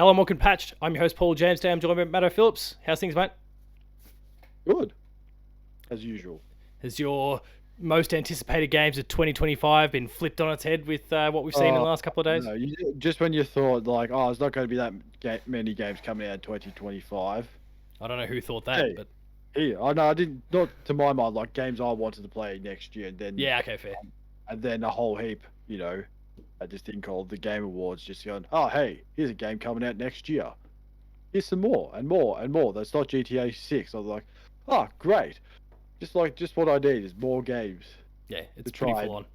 Hello, Mock and Patched. I'm your host, Paul James. Today I'm joined by Matto Phillips. How's things, mate? Good, as usual. Has your most anticipated games of 2025 been flipped on its head with what we've seen in the Uh, last couple of days? no, just when you thought like, oh, there's not going to be that many games coming out in 2025. I don't know who thought that, Hey, but here, I know I didn't. Not to my mind, like games I wanted to play next year, yeah, okay, fair. and then a whole heap. At this thing called the Game Awards, just going, oh, hey, here's a game coming out next year. Here's some more and more and more. That's not GTA 6. I was like, oh, great. Just what I need is more games Yeah, it's to pretty full on.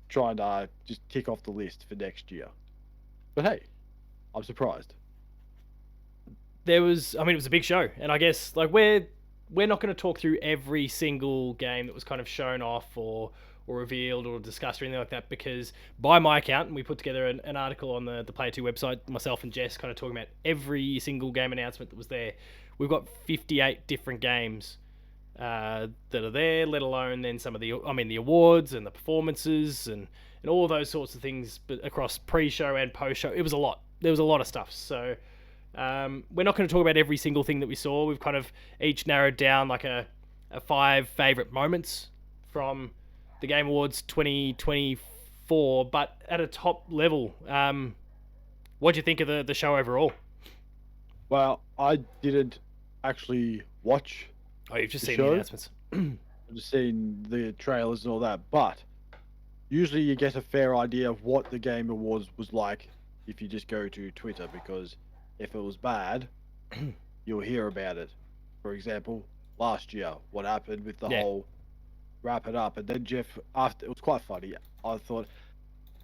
try and just tick off the list for next year. But hey, I'm surprised. It was a big show, and I guess like we're not going to talk through every single game that was kind of shown off or revealed or discussed or anything like that, because by my account, and we put together an article on the Player 2 website, myself and Jess kind of talking about every single game announcement that was there. We've got 58 different games that are there, let alone then some of the awards and the performances and all those sorts of things, but across pre-show and post-show. It was a lot. There was a lot of stuff. So we're not going to talk about every single thing that we saw. We've kind of each narrowed down like a 5 favorite moments from the Game Awards 2024, but at a top level. What do you think of the show overall? Well, I didn't actually watch Oh, you've just the seen the show. announcements. I've just seen the trailers and all that. But usually you get a fair idea of what the Game Awards was like if you just go to Twitter, because if it was bad, you'll hear about it. For example, last year, what happened with the Yeah. whole wrap it up, and then Jeff, after, it was quite funny. I thought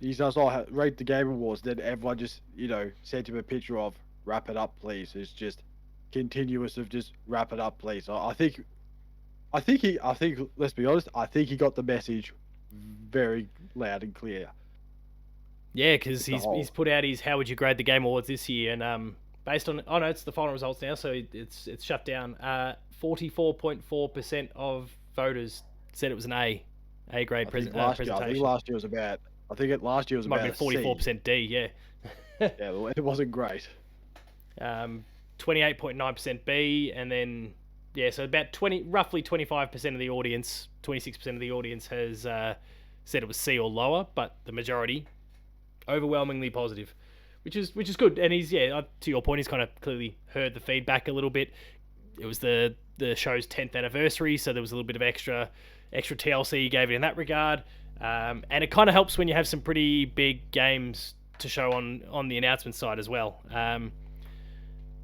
he says, "Oh, rate the Game Awards." Then everyone just sent him a picture of wrap it up, please. It's just continuous of just wrap it up, please. I think let's be honest, I think he got the message very loud and clear. Yeah, because The whole he's put out his how would you grade the Game Awards this year, and based on no, it's the final results now, so it's shut down. 44.4% of voters said it was an A grade I think last year, presentation. last year was Might have about been a C. 44% D, yeah. Yeah, well, it wasn't great. 28.9% B, and then yeah, so about roughly 25% of the audience, 26% of the audience has said it was C or lower, but the majority overwhelmingly positive, which is good. And he's to your point, he's kind of clearly heard the feedback a little bit. It was the show's 10th anniversary, so there was a little bit of extra TLC he gave it in that regard. And it kind of helps when you have some pretty big games to show on the announcement side as well.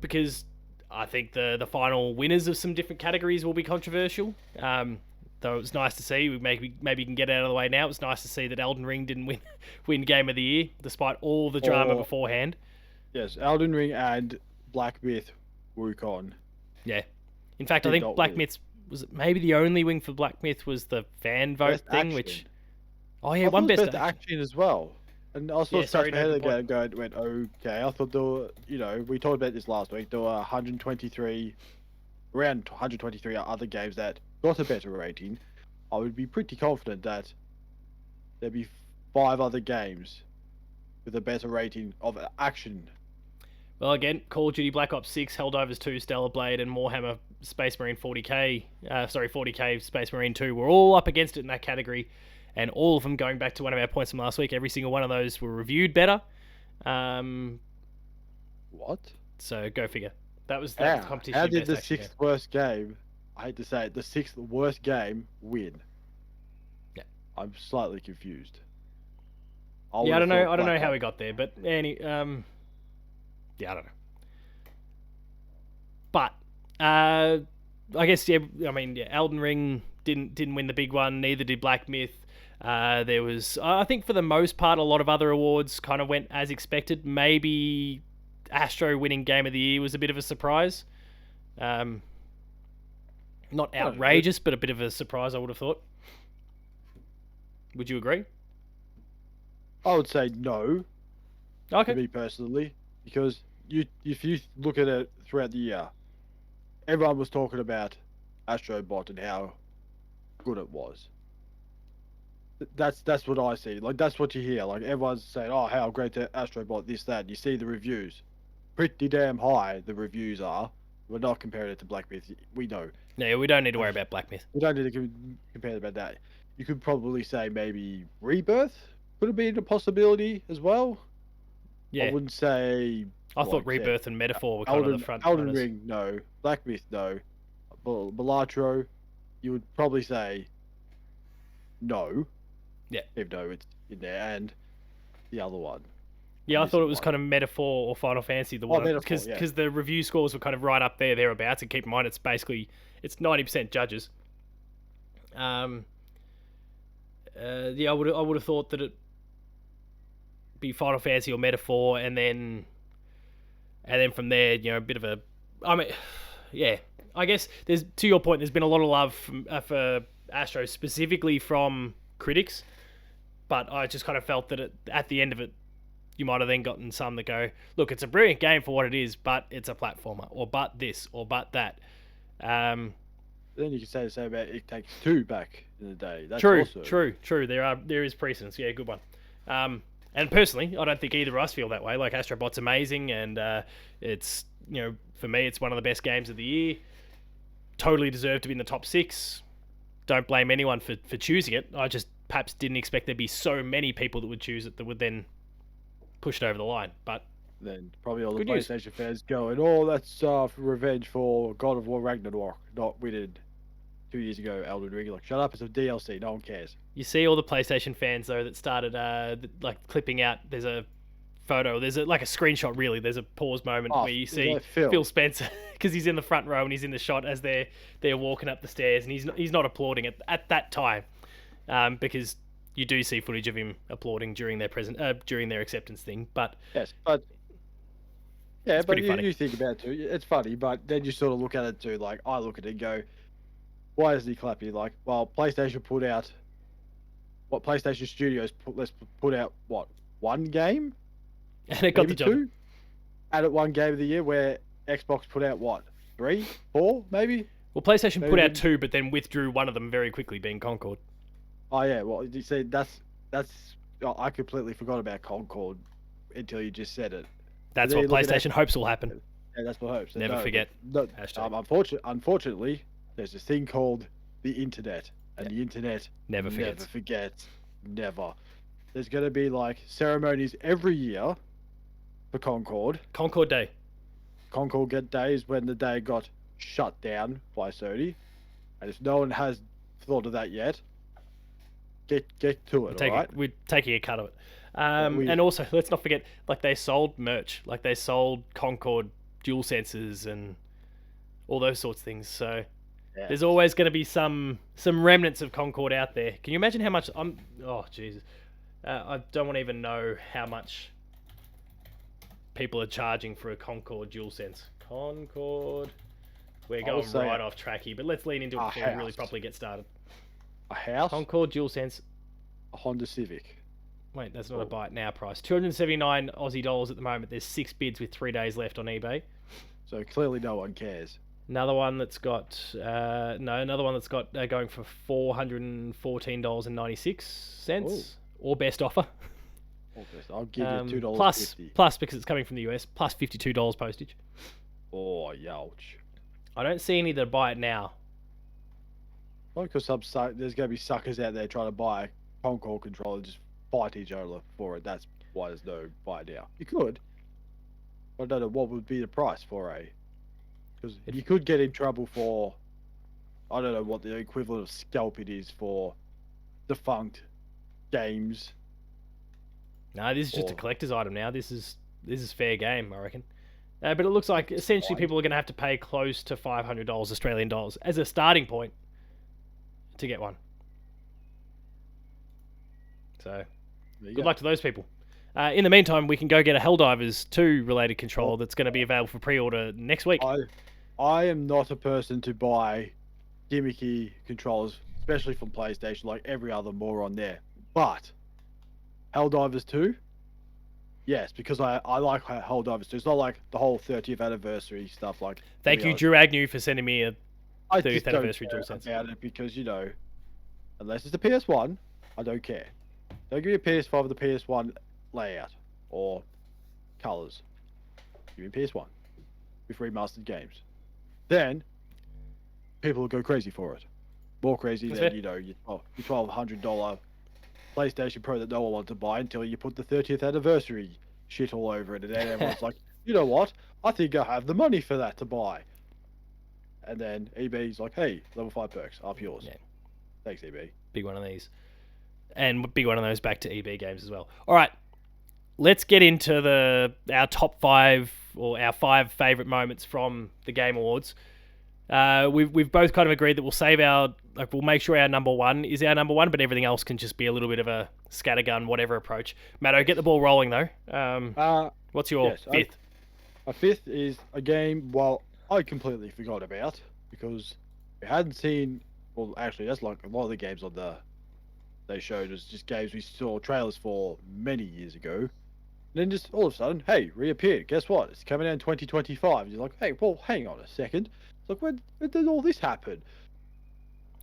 Because I think the final winners of some different categories will be controversial. Though it's nice to see, maybe you can get it out of the way now. It's nice to see that Elden Ring didn't win Game of the Year, despite all the drama beforehand. Yes, Elden Ring and Black Myth Wukong. Yeah. In fact, I think Black Myth was maybe the only win for Black Myth was the fan vote Best thing, action. which one best action as well. And I saw stuff ahead of the game went okay. I thought there were, we talked about this last week. There were around 123 other games that got a better rating. I would be pretty confident that there'd be 5 other games with a better rating of action. Well, again, Call of Duty Black Ops 6, Helldivers 2, Stellar Blade, and Warhammer Space Marine 40k Space Marine 2 were all up against it in that category. And all of them, going back to one of our points from last week, every single one of those were reviewed better. What? So go figure. That was the competition. How did the 6th worst game, I hate to say it, the 6th worst game win? Yeah. I'm slightly confused. I don't know how we got there, but I don't know. But I guess Elden Ring didn't win the big one. Neither did Black Myth. There was, I think, for the most part, a lot of other awards kind of went as expected. Maybe Astro winning Game of the Year was a bit of a surprise. Not outrageous, but a bit of a surprise, I would have thought. Would you agree? I would say no. Okay. To me personally, because if you look at it throughout the year, everyone was talking about Astrobot and how good it was. That's what I see. Like, that's what you hear. Like, everyone's saying, "Oh, how great the Astrobot, this, that." You see the reviews. pretty damn high. The reviews are. We're not comparing it to Black Myth. We know. No, we don't need to worry about Black Myth. We don't need to compare about that. You could probably say maybe Rebirth could have been a possibility as well. Yeah. I wouldn't say. I thought like Rebirth and Metaphor were kind of the front Elden runners. Ring, no. Black Myth, no. Balatro, you would probably say no. Yeah. Even though it's in there, and the other one. Yeah, I thought it was one. kind of Metaphor or Final Fantasy, the one because the review scores were kind of right up there thereabouts. And keep in mind, it's 90% judges. Yeah, I would have thought that it be Final Fantasy or Metaphor, and then from there, a bit of a. I mean, yeah, I guess there's to your point. There's been a lot of love for Astro specifically from critics, but I just kind of felt that at the end of it, you might have then gotten some that go, look, it's a brilliant game for what it is, but it's a platformer, or but this, or but that. Then you can say the same about It Takes Two back in the day. That's true, also... true. There is precedence. Yeah, good one. And personally, I don't think either of us feel that way. Like Astrobot's amazing, and it's for me, it's one of the best games of the year. Totally deserved to be in the top 6. Don't blame anyone for choosing it. I just perhaps didn't expect there'd be so many people that would choose it that would then push it over the line. But then probably all the good PlayStation fans going, "Oh, that's revenge for God of War Ragnarok not winning 2 years ago Elden Ring." Like, shut up! It's a DLC. No one cares. You see all the PlayStation fans though that started like clipping out. There's a photo. There's like a screenshot. Really, there's a pause moment where you see Phil Spencer because he's in the front row and he's in the shot as they're walking up the stairs, and he's not applauding at that time, because you do see footage of him applauding during their acceptance thing. But yes, but yeah, but you think about it too. It's funny, but then you sort of look at it too. Like, I look at it and go, why is he clapping? Like, well, PlayStation put out what PlayStation Studios put out what, one game, and it got the job. 2? Added one game of the year, where Xbox put out what, 3, 4, maybe. Well, PlayStation put out 2, but then withdrew one of them very quickly, being Concord. Oh yeah, well, you see, that's I completely forgot about Concord until you just said it. That's what PlayStation hopes will happen. Yeah, that's what hopes. Never forget. Unfortunately, there's this thing called the internet, and the internet never forgets. Never. There's going to be like ceremonies every year for Concord. Concord Day. Concord Day is when the day got shut down by Sony, and if no one has thought of that yet, get to it. We're taking a cut of it. And also, let's not forget, like, they sold merch. Like, they sold Concord dual sensors and all those sorts of things. So there's always going to be some remnants of Concord out there. Can you imagine how much oh Jesus, I don't want to even know how much people are charging for a Concord DualSense. Concord, we're going right off track here, but let's lean into it before we really properly get started. A house? Concord DualSense. A Honda Civic. Wait, that's not a buy it now price. 279 Aussie dollars at the moment. There's 6 bids with 3 days left on eBay. So clearly no one cares. Another one that's got going for $414.96 or best offer. I'll give you $2.50. Plus, because it's coming from the US, plus $52 postage. Oh, youch. I don't see any that buy it now. Well, because there's going to be suckers out there trying to buy a Concord controller and just fight each other for it. That's why there's no buy it now. You could. I don't know what would be the price for a... Because you could get in trouble for... I don't know what the equivalent of scalping is for defunct games. No, this is just a collector's item now. This is fair game, I reckon. But it looks like essentially people are going to have to pay close to $500 Australian dollars as a starting point to get one. So, good luck to those people. In the meantime, we can go get a Helldivers 2 related controller that's going to be available for pre-order next week. I am not a person to buy gimmicky controllers, especially from PlayStation, like every other moron there. But Helldivers 2, yes, because I like Helldivers 2. It's not like the whole 30th anniversary stuff. Like, thank you, Drew Agnew, for sending me a 30th anniversary DualSense. About it because, unless it's the PS1, I don't care. Don't give me a PS5 with the PS1 layout or colors. Give me PS1 with remastered games. Then people will go crazy for it. More crazy That's than fair. your $1,200 PlayStation Pro that no one wanted to buy until you put the 30th anniversary shit all over it, and then everyone's like, you know what? I think I have the money for that to buy. And then EB's like, hey, level 5 perks, up yours. Yeah. Thanks, EB. Big one of these. And big one of those back to EB games as well. All right, let's get into our top 5 or our 5 favorite moments from the Game Awards. We've both kind of agreed that we'll make sure our number 1 is our number 1, but everything else can just be a little bit of a scattergun, whatever approach. Matto, get the ball rolling though. What's your Yes, 5th? My 5th is a game, I completely forgot about because we hadn't seen. Well, actually, that's like a lot of the games they showed was just games we saw trailers for many years ago. And then just all of a sudden, hey, reappeared. Guess what? It's coming out in 2025. You're like, hey, well, hang on a second. It's like, when did all this happen?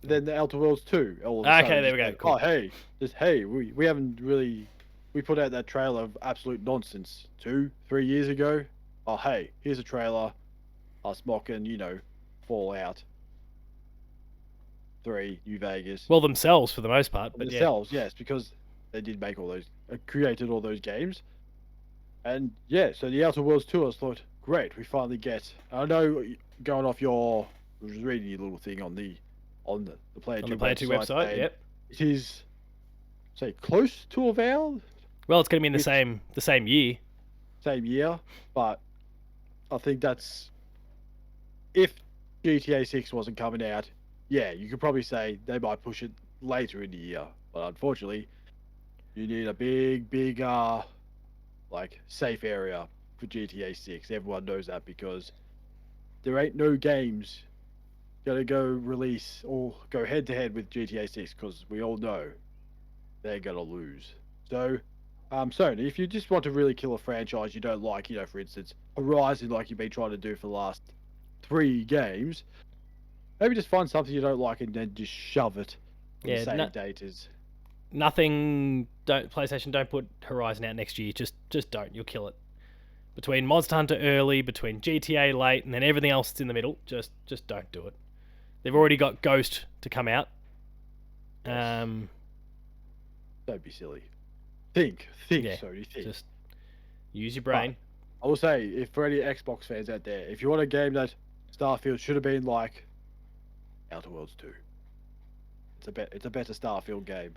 And then the Outer Worlds 2. All of a Okay, sudden, there we go. like, Cool. Oh, hey, we haven't really. We put out that trailer of absolute nonsense 2-3 years ago. Oh, hey, here's a trailer. Us mocking, Fallout 3, New Vegas. Well, themselves for the most part, but Themselves, yes, because they did make created all those games. And yeah, so the Outer Worlds 2, I thought, great, we finally get. I know, going off I was reading your little thing on the Player 2 website. Yep. It is, say, close to a vow. Well, it's going to be in the same year. Same year, but I think that's if GTA 6 wasn't coming out, yeah, you could probably say they might push it later in the year. But unfortunately, you need a big, safe area for GTA 6. Everyone knows that because there ain't no games gonna go release or go head to head with GTA 6 because we all know they're gonna lose. So, Sony, if you just want to really kill a franchise you don't like, for instance, Horizon, like you've been trying to do for the last 3 games, maybe just find something you don't like and then just shove it on the same date as. PlayStation don't put Horizon out next year. Just don't. You'll kill it. Between Monster Hunter early, between GTA late, and then everything else that's in the middle, just don't do it. They've already got Ghost to come out. Don't be silly. Think, yeah, Sony, think. Just use your brain. But I will say, if for any Xbox fans out there, if you want a game that Starfield should have been like Outer Worlds 2, it's a better Starfield game.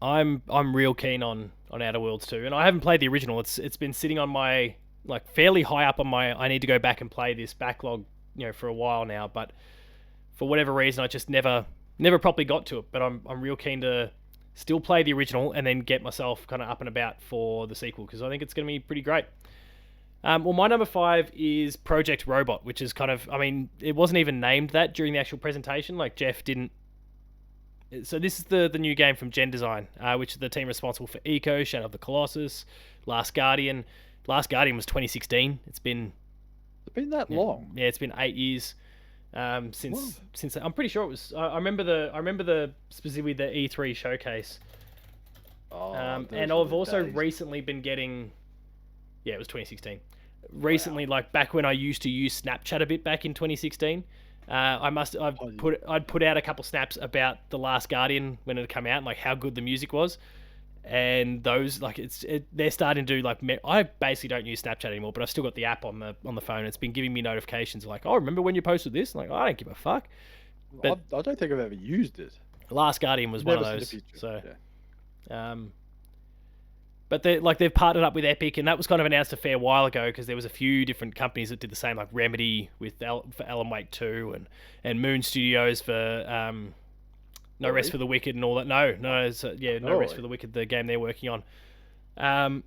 I'm real keen on Outer Worlds 2, and I haven't played the original. It's been sitting on my fairly high up on my. I need to go back and play this backlog, for a while now. But for whatever reason, I just never properly got to it. But I'm real keen to still play the original and then get myself kind of up and about for the sequel because I think it's going to be pretty great. Well, my number 5 is Project Robot, which is kind of, it wasn't even named that during the actual presentation. Like, Jeff didn't. So this is the new game from Gen Design, which is the team responsible for Eco, Shadow of the Colossus, Last Guardian. Last Guardian was 2016. It's been that long. Yeah, it's been 8 years since. I'm pretty sure it was. I remember the specifically the E3 showcase. And I've also recently been getting. Yeah, it was 2016. Recently, like back when I used to use Snapchat a bit back in 2016. I'd put out a couple snaps about The Last Guardian when it had come out and like how good the music was, and those they're starting to I basically don't use Snapchat anymore, but I've still got the app on the phone. It's been giving me notifications like, oh, remember when you posted this? Like, I don't give a fuck. But I don't think I've ever used it. Last Guardian was one of those. So, yeah. But they've partnered up with Epic, and that was kind of announced a fair while ago because there was a few different companies that did the same, like Remedy for Alan Wake 2 and Moon Studios for No Rest for the Wicked and all that. No Rest for the Wicked, the game they're working on.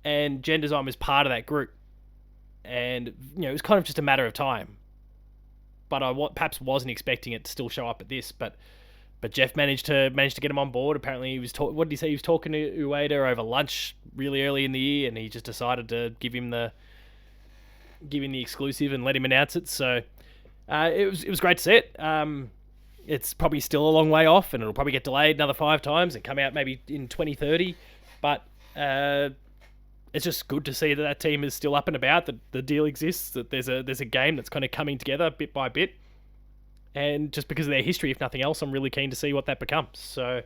And Gen Design was part of that group, and it was kind of just a matter of time. But I perhaps wasn't expecting it to still show up at this, but Jeff managed to get him on board. Apparently, he was what did he say? He was talking to Ueda over lunch really early in the year, and he just decided to give him the exclusive and let him announce it. So it was great to see it. It's probably still a long way off, and it'll probably get delayed another 5 times and come out maybe in 2030. But it's just good to see that that team is still up and about, that the deal exists, that there's a game that's kind of coming together bit by bit. And just because of their history, if nothing else, I'm really keen to see what that becomes. So,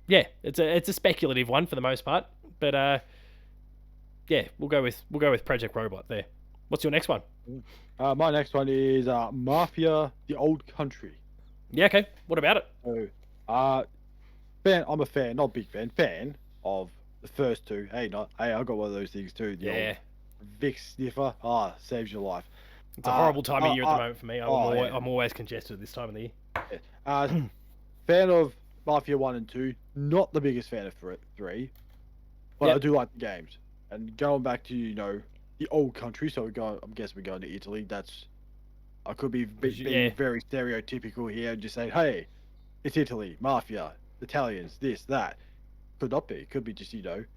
yeah, it's a speculative one for the most part, but yeah, we'll go with Project Robot there. What's your next one? My next one is Mafia: The Old Country. Yeah, okay. What about it? So, I'm a fan, not big fan of the first two. Hey, I got one of those things too. The Yeah, old Vic sniffer, saves your life. it's a horrible time of year at the moment for me. Yeah. I'm always congested this time of the year. Yeah. Fan of Mafia 1 and 2. Not the biggest fan of 3, but Yep. I do like the games. And going back to the old country, so I'm guessing we're going to Italy. I could be being very stereotypical here and just saying, hey, it's Italy, Mafia, Italians, this, that. Could not be. Could be just somewhere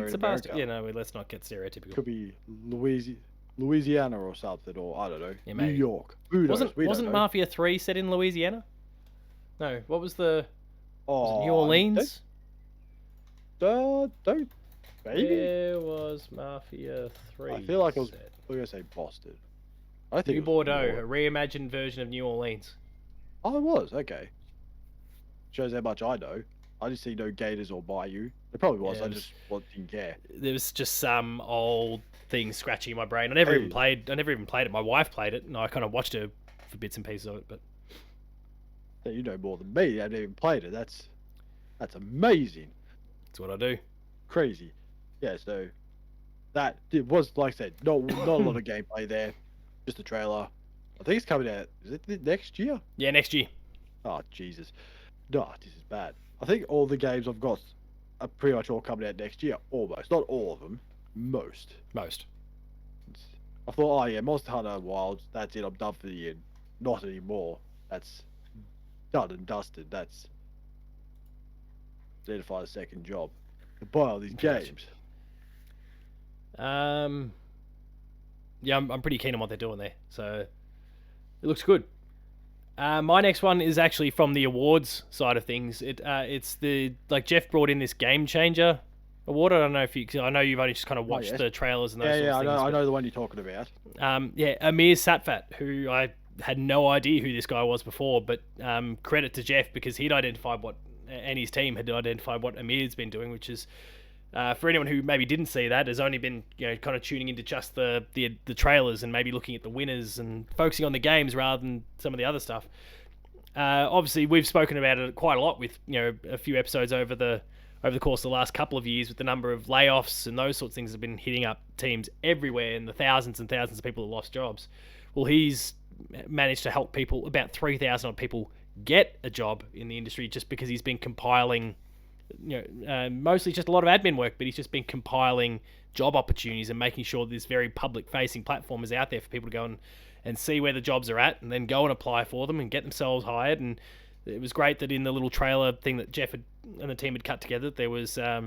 Pizza in pasta. America. Yeah, no, let's not get stereotypical. Could be Louisiana or something, or I don't know, Yeah, New maybe. York. Who knows? We don't Wasn't know. Mafia 3 set in Louisiana? No, what was the was it New Oh, Orleans? don't maybe. Where was Mafia 3? I feel like I was set? gonna say Boston. I think New it was Bordeaux, New a York. reimagined version of New Orleans. Oh, it was okay. Shows how much I know. I just see no gators or bayou. It probably was. Yeah, I it was- just didn't care. There was just some old thing scratching in my brain. I never even played it. My wife played it, and I kind of watched her for bits and pieces of it. But So you know more than me. I haven't even played it. That's amazing. that's what I do. Crazy. Yeah. So that it was like I said. Not a lot of gameplay there. Just a trailer. I think it's coming out. Is it next year? Yeah, next year. Oh Jesus. No, this is bad. I think all the games I've got are pretty much all coming out next year. Almost. Not all of them. Most. Most. I thought, oh yeah, Monster Hunter Wilds, that's it, I'm done for the year. Not anymore. That's done and dusted. That's need to find a second job to buy all these Gotcha. games. Yeah, I'm pretty keen on what they're doing there. So it looks good. My next one is actually from the awards side of things. It's Jeff brought in this Game Changer award. I don't know if I know you've only just kind of watched yes. the trailers and those Yeah, sorts of things. I know the one you're talking about. Yeah, Amir Satfat, who I had no idea who this guy was before, but credit to Jeff because he'd identified and his team had identified what Amir's been doing, which is for anyone who maybe didn't see that, has only been kind of tuning into just the trailers and maybe looking at the winners and focusing on the games rather than some of the other stuff. Obviously, we've spoken about it quite a lot with a few episodes over the course of the last couple of years with the number of layoffs and those sorts of things have been hitting up teams everywhere and the thousands and thousands of people that lost jobs. Well, he's managed to help about 3,000 odd people get a job in the industry just because he's been compiling, mostly just a lot of admin work, but he's just been compiling job opportunities and making sure this very public-facing platform is out there for people to go and see where the jobs are at and then go and apply for them and get themselves hired. And it was great that in the little trailer thing that Jeff and the team had cut together, there was a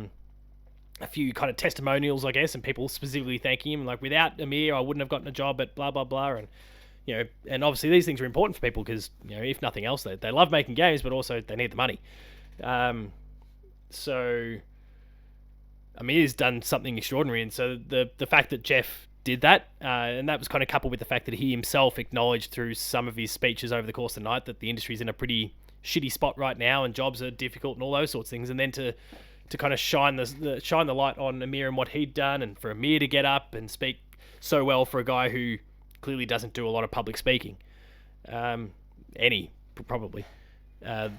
few kind of testimonials, I guess, and people specifically thanking him. Like, without Amir, I wouldn't have gotten a job at blah, blah, blah. And, and obviously these things are important for people because, if nothing else, they love making games, but also they need the money. So Amir's done something extraordinary. And so the fact that Jeff did that, and that was kind of coupled with the fact that he himself acknowledged through some of his speeches over the course of the night that the industry's in a pretty shitty spot right now and jobs are difficult and all those sorts of things. And then to kind of shine the light on Amir and what he'd done, and for Amir to get up and speak so well for a guy who clearly doesn't do a lot of public speaking, probably. It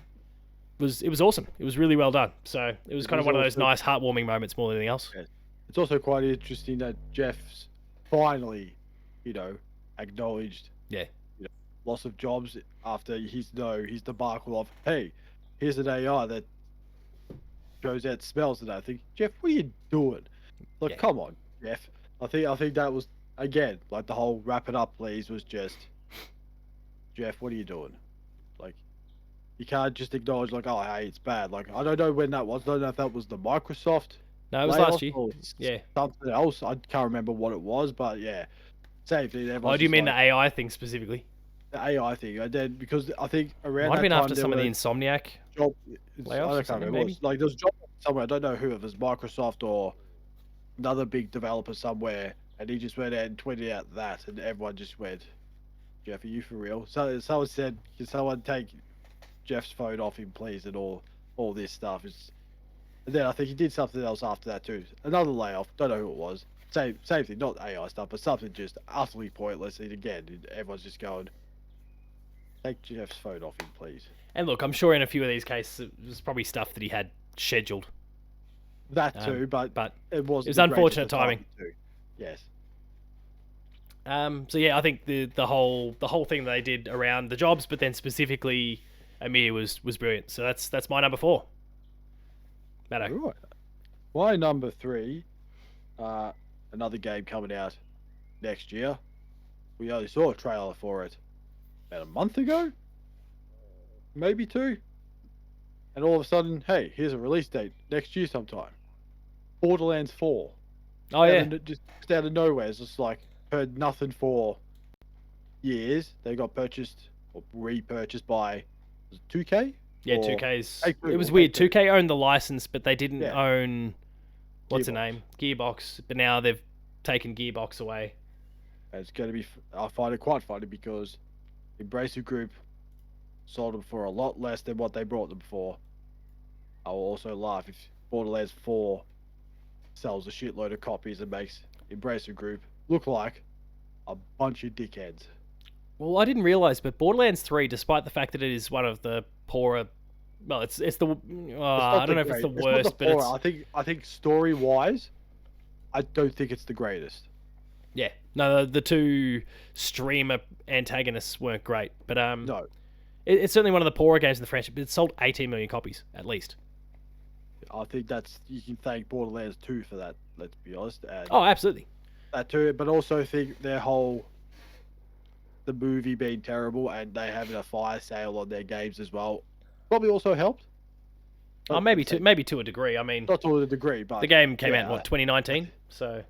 was awesome. It was really well done. So it was kind of one of those nice, heartwarming moments more than anything else. Yeah. It's also quite interesting that Jeff's finally, acknowledged loss of jobs after his debacle of, hey, here's an AI that goes out, smells and I think, Jeff, what are you doing? Like, come on, Jeff. I think that was, again, like the whole wrap it up please was just, Jeff, what are you doing? Like, you can't just acknowledge like, oh, hey, it's bad. Like, I don't know when that was. I don't know if that was the Microsoft. No, it was last year. Yeah. Something else. I can't remember what it was, but yeah. Same thing. Oh, do you mean the AI thing specifically? The AI thing. I did because I think around Might have that been time after some of the Insomniac job. layoffs or I can't something, remember. maybe? Like there was job somewhere. I don't know who, if it was Microsoft or another big developer somewhere, and he just went out and tweeted out that, and everyone just went, "Jeff, are you for real?" So someone said, "Can someone take Jeff's phone off him, please?" And all this stuff. And then I think he did something else after that too. Another layoff. Don't know who it was. Same thing, not AI stuff, but something just utterly pointless. And again, everyone's just going, "Take Jeff's phone off him, please." And look, I'm sure in a few of these cases, it was probably stuff that he had scheduled. That too, but it It wasn't was the greatest unfortunate of timing. timing too. Yes. So yeah, I think the whole thing that they did around the jobs, but then specifically Amir was brilliant. So that's my number 4. Matto. Right. My number 3, another game coming out next year. We only saw a trailer for it about a month ago, maybe 2, and all of a sudden, hey, here's a release date next year sometime. Borderlands 4. Oh yeah, Just out of nowhere, it's just like heard nothing for years. They got purchased or repurchased by, was it 2K? yeah. Or 2K's. Take-Two, It was or weird. Take-Two. 2K owned the license, but they didn't Yeah, own what's the Gearbox. name, Gearbox. But now they've taken Gearbox away. And it's going to be, I find it quite funny because Embracer Group sold them for a lot less than what they brought them for. I will also laugh if Borderlands 4 sells a shitload of copies and makes Embracer Group look like a bunch of dickheads. Well, I didn't realize, but Borderlands 3, despite the fact that it is one of the poorer, well, it's the It's I not don't the know if it's the great. It's worst, not the but horror. I think story wise, I don't think it's the greatest. yeah, no, the 2 streamer antagonists weren't great, but No, it's certainly one of the poorer games in the franchise. But it sold 18 million copies at least. I think that's, you can thank Borderlands 2 for that. Let's be honest, and Oh, absolutely. that too. But also think the movie being terrible and they having a fire sale on their games as well probably also helped. Oh, maybe to a degree. I mean, Not to a degree, but the game came out in, yeah, what, 2019? So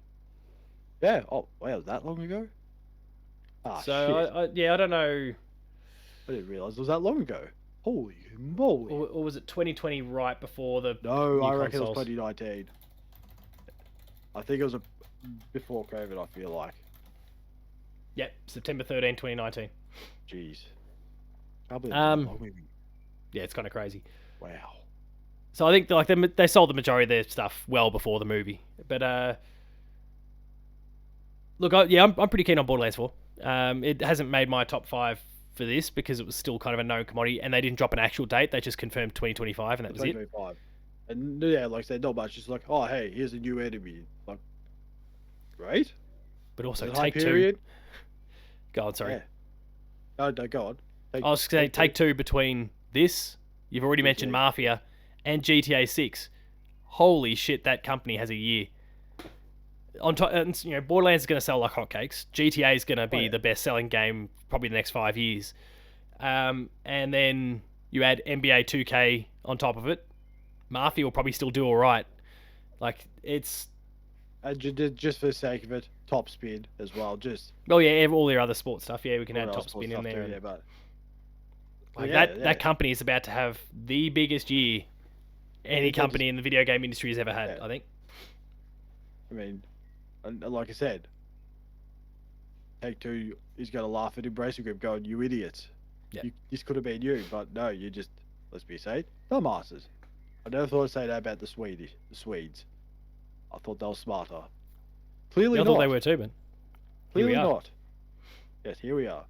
yeah. Oh wow, that long ago? Ah, shit. yeah, I don't know. I didn't realize it was that long ago. Holy moly! Or was it 2020 right before the No, new I reckon consoles? it was 2019. I think it was before COVID. I feel like. Yep, September 13, 2019. Jeez. Can't believe it was that Um, long ago. Yeah, it's kind of crazy. Wow. So I think they sold the majority of their stuff well before the movie. But look, I'm pretty keen on Borderlands 4. It hasn't made my top 5 for this because it was still kind of a known commodity, and they didn't drop an actual date. They just confirmed 2025, and that was it. 2025. And yeah, like I said, not much. Just like, oh hey, here's a new enemy. Like, right? But also Is it high Take Two. period? Go on, sorry. Yeah. No, go on. I was saying Take Two between this. You've already mentioned Mafia and GTA 6. Holy shit, that company has a year. On top, and, Borderlands is going to sell like hotcakes. GTA is going to be the best-selling game probably the next 5 years. And then you add NBA 2K on top of it. Mafia will probably still do all right. Like, it's... And just for the sake of it, top spin as well. Just Well, yeah, all their other sports stuff. Yeah, we can all add our top sports spin in stuff there. too, and- yeah, but Like yeah, that company is about to have the biggest year any They company in the video game industry has ever had, Yeah. I think. I mean, and like I said, Take Two is going to laugh at Embracer Group, going, "You idiots! Yeah. This could have been you, but no, you just, let's be safe, dumbasses." I never thought I'd say that about the Swedes. I thought they were smarter. Clearly I not. thought they were too, but Clearly here we are. not. Yes, here we are.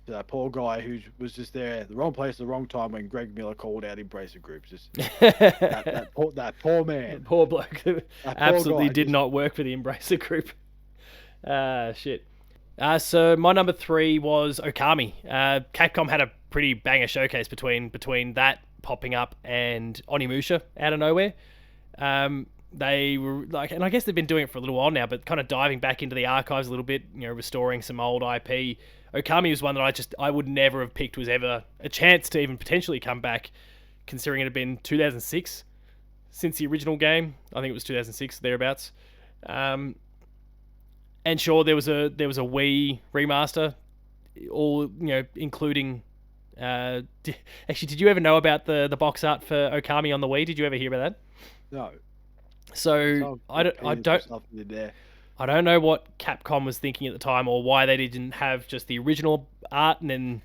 That poor guy who was just there at the wrong place at the wrong time when Greg Miller called out Embracer Groups. Just that poor man. Poor bloke who That poor absolutely guy did just- not work for the Embracer Group. Shit. So my number 3 was Okami. Capcom had a pretty banger showcase between that popping up and Onimusha out of nowhere. They were like, and I guess they've been doing it for a little while now, but kind of diving back into the archives a little bit, restoring some old IP. Okami was one that I would never have picked was ever a chance to even potentially come back, considering it had been 2006 since the original game. I think it was 2006 thereabouts. And sure, there was a Wii remaster, all including Actually, did you ever know about the box art for Okami on the Wii? Did you ever hear about that? No, So some I don't, I penis or don't, something in there. I don't know what Capcom was thinking at the time, or why they didn't have just the original art and then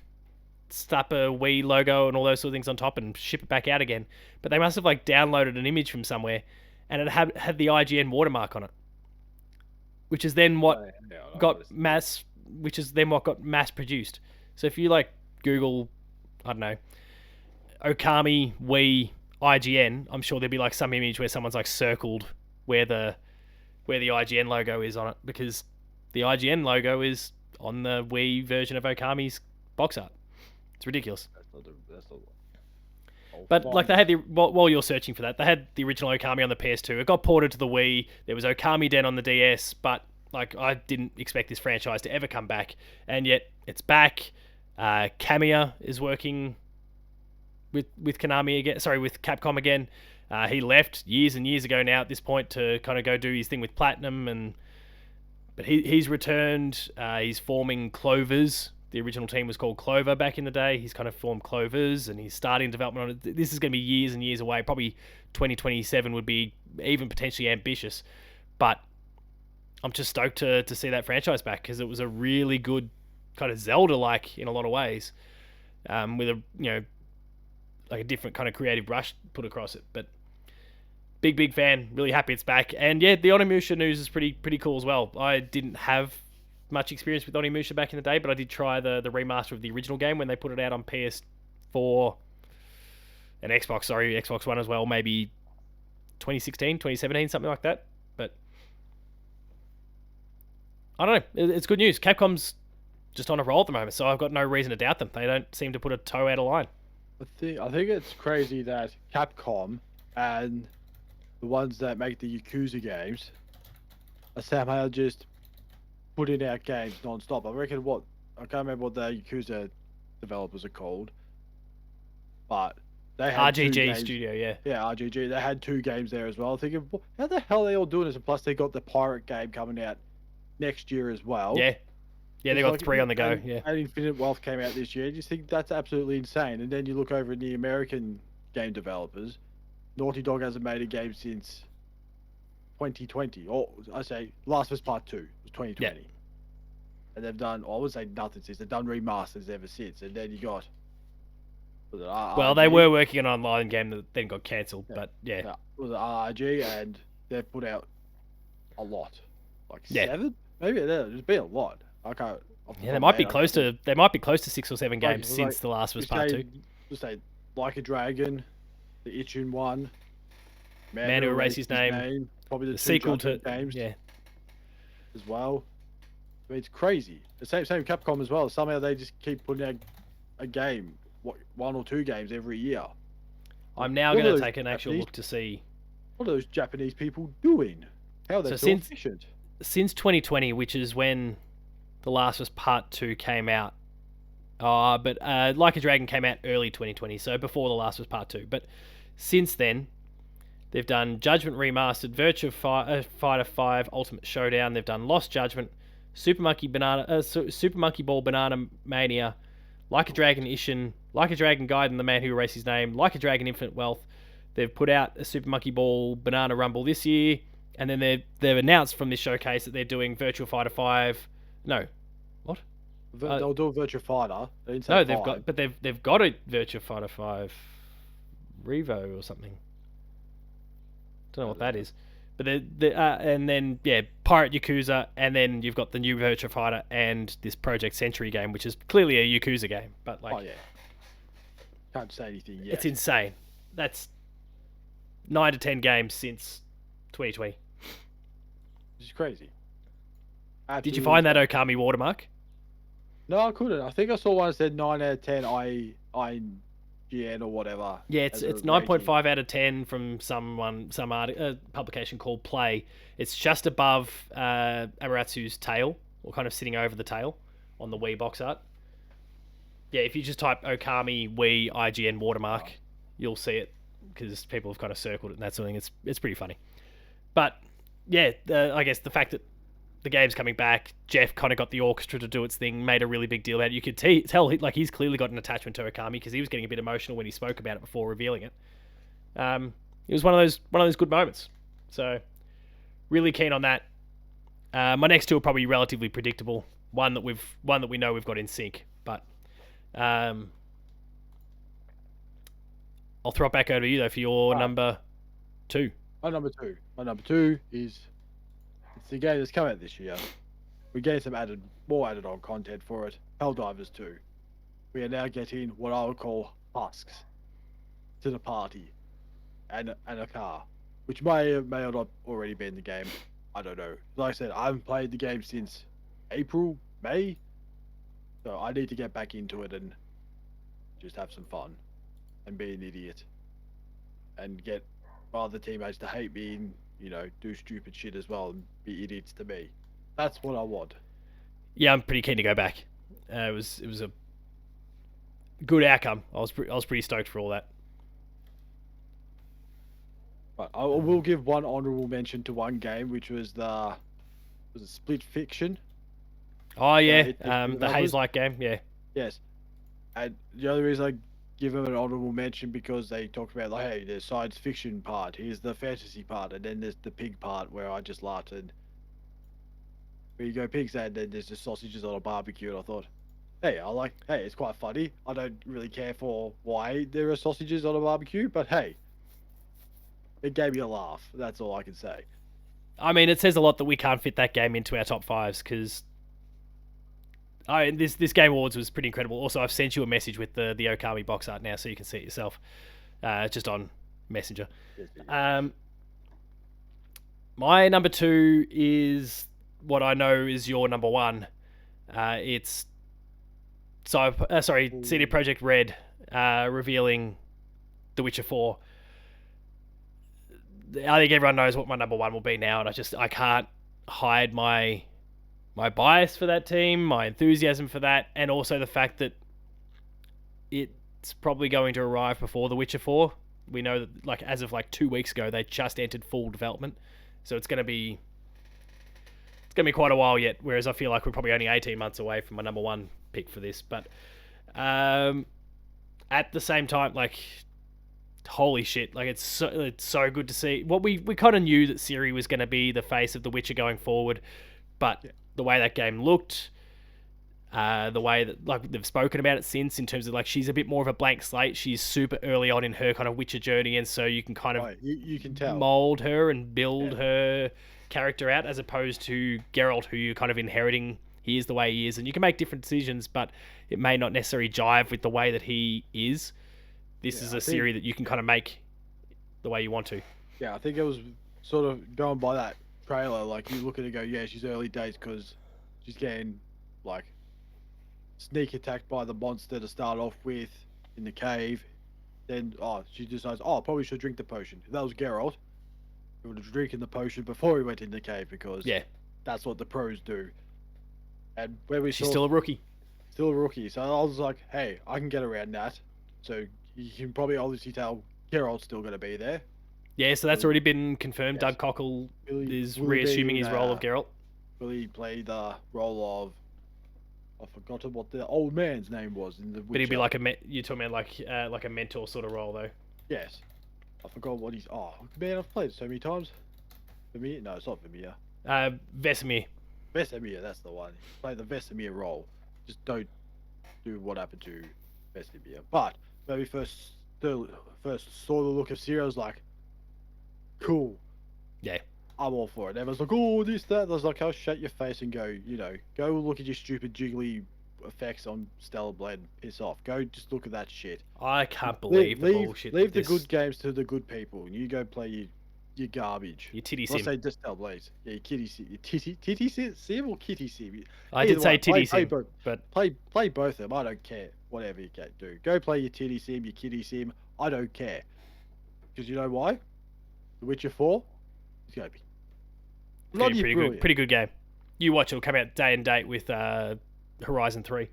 slap a Wii logo and all those sort of things on top and ship it back out again. But they must have like downloaded an image from somewhere, and it had the IGN watermark on it, which is then what Yeah, I know what got it's. mass, which is then what got mass produced. So if you like Google, I don't know, Okami Wii IGN, I'm sure there'd be like some image where someone's like circled where the IGN logo is on it, because the IGN logo is on the Wii version of Okami's box art. It's ridiculous. That's not. I'll But like find they it. had the while you're searching for that, they had the original Okami on the PS2. It got ported to the Wii. There was Okami Den on the DS, but like I didn't expect this franchise to ever come back, and yet it's back. Kamiya is working with Konami again. Sorry, with Capcom again. He left years and years ago now. At this point, to kind of go do his thing with Platinum, but he's returned. He's forming Clovers. The original team was called Clover back in the day. He's kind of formed Clovers, and he's starting development on it. This is going to be years and years away. Probably 2027 would be even potentially ambitious, but I'm just stoked to see that franchise back, because it was a really good kind of Zelda-like in a lot of ways, with a like a different kind of creative brush put across it. But big fan, really happy it's back. And yeah, the Onimusha news is pretty cool as well. I didn't have much experience with Onimusha back in the day, but I did try the remaster of the original game when they put it out on PS4 and Xbox One as well, maybe 2016, 2017, something like that. But I don't know, it's good news. Capcom's just on a roll at the moment, so I've got no reason to doubt them. They don't seem to put a toe out of line. I think it's crazy that Capcom and the ones that make the Yakuza games are somehow just putting out games non-stop. I reckon I can't remember what the Yakuza developers are called, but they had two RGG games. Studio, yeah. Yeah, RGG. They had two games there as well. I'm thinking, how the hell are they all doing this? And plus, they got the pirate game coming out next year as well. Yeah. Yeah, they It's got three on the go, yeah. And Infinite Wealth came out this year. You just think that's absolutely insane. And then you look over in the American game developers. Naughty Dog hasn't made a game since 2020. Or I say Last of Us Part 2 was 2020. Yeah. And they've done, I would say nothing since. They've done remasters ever since. And then you got... Was it Well, they were working on an online game that then got cancelled, but yeah. Yeah, was it RRG, and they've put out a lot. Like Yeah. 7? Maybe there's been a lot. I can't... Yeah, they might be close to 6 or 7 games Like, since The Last of Us Part 2. Just say Like a Dragon, the Itchin one, Man Who Erased His Name, probably the The two sequel to Judgment games yeah. as well. I mean, it's crazy. The same Capcom as well. Somehow they just keep putting out a game, one or two games every year. I'm now What are going to those take an actual Japanese- look to see. What are those Japanese people doing? How are they So so since- efficient? Since 2020, which is when The Last of Us Part 2 came out. But Like a Dragon came out early 2020, so before The Last of Us Part 2. But since then, they've done Judgment Remastered, Virtua Fighter 5 Ultimate Showdown. They've done Lost Judgment, Super Monkey Ball Banana Mania, Like a Dragon Ishin, Like a Dragon Gaiden, The Man Who Erased His Name, Like a Dragon Infinite Wealth. They've put out a Super Monkey Ball Banana Rumble this year, and then they've announced from this showcase that they're doing Virtua Fighter 5. No, what? They'll do a Virtua Fighter. They didn't say No, 5. they've got a Virtua Fighter 5 Revo or something. Don't know what that is. But and then Pirate Yakuza, and then you've got the new Virtua Fighter and this Project Century game, which is clearly a Yakuza game. But like, Oh yeah. Can't say anything yet. it's insane. That's 9 to 10 games since 2020. It's crazy. Did you find that Okami watermark? No, I couldn't. I think I saw one that said 9 out of 10 IGN or whatever. Yeah, as a it's rating. 9.5 out of 10 from some publication called Play. It's just above Amaterasu's tail, or kind of sitting over the tail on the Wii box art. Yeah, if you just type Okami Wii IGN watermark, you'll see it, because people have kind of circled it and that sort of thing. It's pretty funny. But yeah, I guess the fact that the game's coming back. Jeff kind of got the orchestra to do its thing, made a really big deal about it. You could tell like he's clearly got an attachment to Okami because he was getting a bit emotional when he spoke about it before revealing it. It was one of those good moments. So really keen on that. My next two are probably relatively predictable. One that we know we've got in sync, but I'll throw it back over to you though for your number two. My number two. My number two is it's the game that's come out this year. We getting some more added on content for it. Helldivers 2. We are now getting what I would call husks to the party, and a car, which may or not already be in the game. I don't know. Like I said, I haven't played the game since April, May, so I need to get back into it and just have some fun and be an idiot and get my other teammates to hate me and do stupid shit as well and be idiots to me. That's what I want. Yeah, I'm pretty keen to go back. It was a good outcome. I was pretty stoked for all that. But I will give one honourable mention to one game, which was was it Split Fiction? Oh yeah, the Haze Light game. Yeah. Yes, and the other reason I give them an honourable mention because they talked about like, hey, there's science fiction part, here's the fantasy part, and then there's the pig part where I just laughed and where you go pigs, and then there's just sausages on a barbecue, and I thought, hey, it's quite funny. I don't really care for why there are sausages on a barbecue, but hey, it gave me a laugh. That's all I can say. I mean, it says a lot that we can't fit that game into our top fives because this Game Awards was pretty incredible. Also, I've sent you a message with the Okami box art now, so you can see it yourself, just on Messenger. My number two is what I know is your number one. It's CD Projekt Red revealing The Witcher 4. I think everyone knows what my number one will be now, and I can't hide my bias for that team, my enthusiasm for that, and also the fact that it's probably going to arrive before The Witcher 4. We know that, like, as of like 2 weeks ago, they just entered full development, so it's gonna be quite a while yet. Whereas I feel like we're probably only 18 months away from my number one pick for this. But at the same time, like, holy shit, like it's so good to see. What we kind of knew that Ciri was going to be the face of The Witcher going forward, but the way that game looked, the way that, like, they've spoken about it since, in terms of, like, she's a bit more of a blank slate. She's super early on in her kind of Witcher journey, and so you can kind of you can tell, mold her and build her character out, as opposed to Geralt, who you're kind of inheriting. He is the way he is, and you can make different decisions, but it may not necessarily jive with the way that he is. This is a Ciri that you can kind of make the way you want to. Yeah, I think it was sort of going by that trailer. Like, you look at it and go, yeah, she's early days because she's getting, like, sneak attacked by the monster to start off with in the cave. Then, she decides, I probably should drink the potion. If that was Geralt, he would have drinking the potion before he went in the cave, because that's what the pros do. And when she's still a rookie. Still a rookie. So I was like, hey, I can get around that. So you can probably obviously tell Geralt's still going to be there. Yeah, so that's already been confirmed. Yes. Doug Cockle is reassuming his role of Geralt. Will he play the role of... I forgot what the old man's name was in the Witcher. But he'd be like you're talking about like a mentor sort of role, though. Yes. I forgot what he's... Oh, man, I've played it so many times. Vesemir? No, it's not Vesemir. Vesemir. Vesemir, that's the one. Play the Vesemir role. Just don't do what happened to Vesemir. But when we first saw the look of Ciri, I was like, cool. Yeah. I'm all for it. Everyone's like, oh, this, that. I was like, oh, shut your face and go, go look at your stupid jiggly effects on Stellar Blade and piss off. Go just look at that shit. I can't believe the bullshit. Leave the good games to the good people, and you go play your garbage. Your titty sim. Let's say just Stellar Blades. Yeah, your kitty sim. Titty sim or kitty sim? I did say titty sim, but play both of them. I don't care. Whatever you can do. Go play your titty sim, your kitty sim. I don't care. Because you know why? The Witcher 4 is going to be pretty good game. You watch, it'll come out day and date with Horizon 3.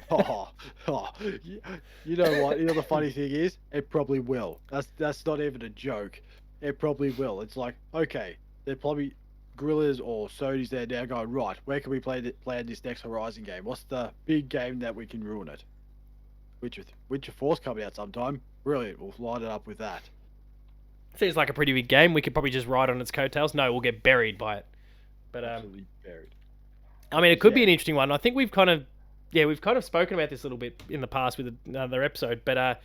You know what? You know the funny thing is, it probably will. That's not even a joke. It probably will. It's like, okay, they're probably Gorillas or Sony's there now going, right, where can we play this next Horizon game? What's the big game that we can ruin it? Witcher 4's coming out sometime. Brilliant. We'll line it up with that. Seems like a pretty big game. We could probably just ride on its coattails. No, we'll get buried by it. But Absolutely buried. I mean, it could be an interesting one. I think we've kind of spoken about this a little bit in the past with another episode. But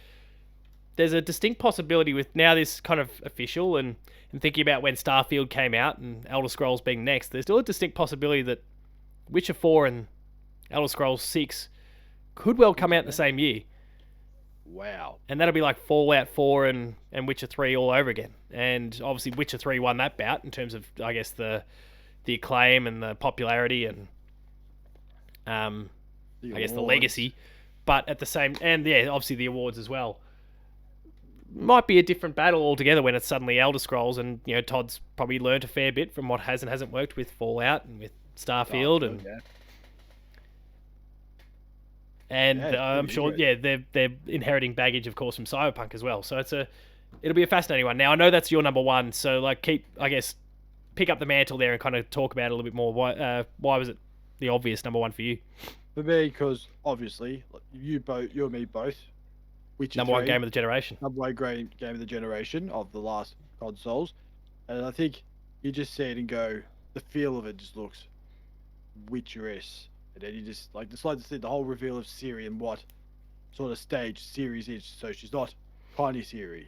there's a distinct possibility with now this kind of official and thinking about when Starfield came out and Elder Scrolls being next. There's still a distinct possibility that Witcher 4 and Elder Scrolls 6 could well come out in the same year. Wow. And that'll be like Fallout 4 and Witcher 3 all over again. And obviously Witcher 3 won that bout in terms of, I guess, the acclaim and the popularity and I guess the legacy. But at the same, and yeah, obviously the awards as well. Might be a different battle altogether when it's suddenly Elder Scrolls, and you know Todd's probably learned a fair bit from what has and hasn't worked with Fallout and with Starfield, and I'm sure they're inheriting baggage, of course, from Cyberpunk as well. So it'll be a fascinating one. Now I know that's your number one, so like pick up the mantle there and kind of talk about it a little bit more. Why was it the obvious number one for you? For me, because obviously you and me both. Number one game of the generation. Number one game of the generation of the last consoles. And I think you just see it and go, the feel of it just looks Witcher-esque. And then you just, like to see the whole reveal of Ciri and what sort of stage Ciri's is. So she's not tiny Ciri.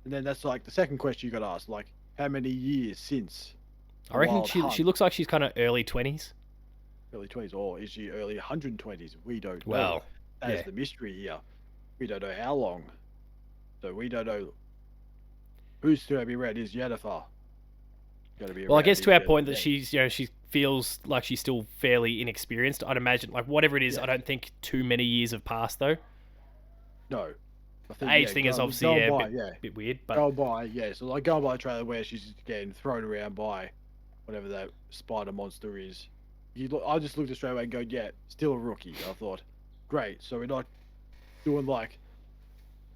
And then that's like the second question you got to ask, like, how many years since? I reckon she looks like she's kind of early 20s. Early 20s, or is she early 120s? We don't know. Well, that's the mystery here. We don't know how long. So we don't know who's going to be around. Is Yennefer going to be around? Well, I guess to our point that she feels like she's still fairly inexperienced. I'd imagine, like, whatever it is, I don't think too many years have passed, though. No. The age thing is obviously a bit weird. But going by the trailer where she's getting thrown around by whatever that spider monster is. I just looked straight away and go, yeah, still a rookie. I thought, great. So we're not doing like,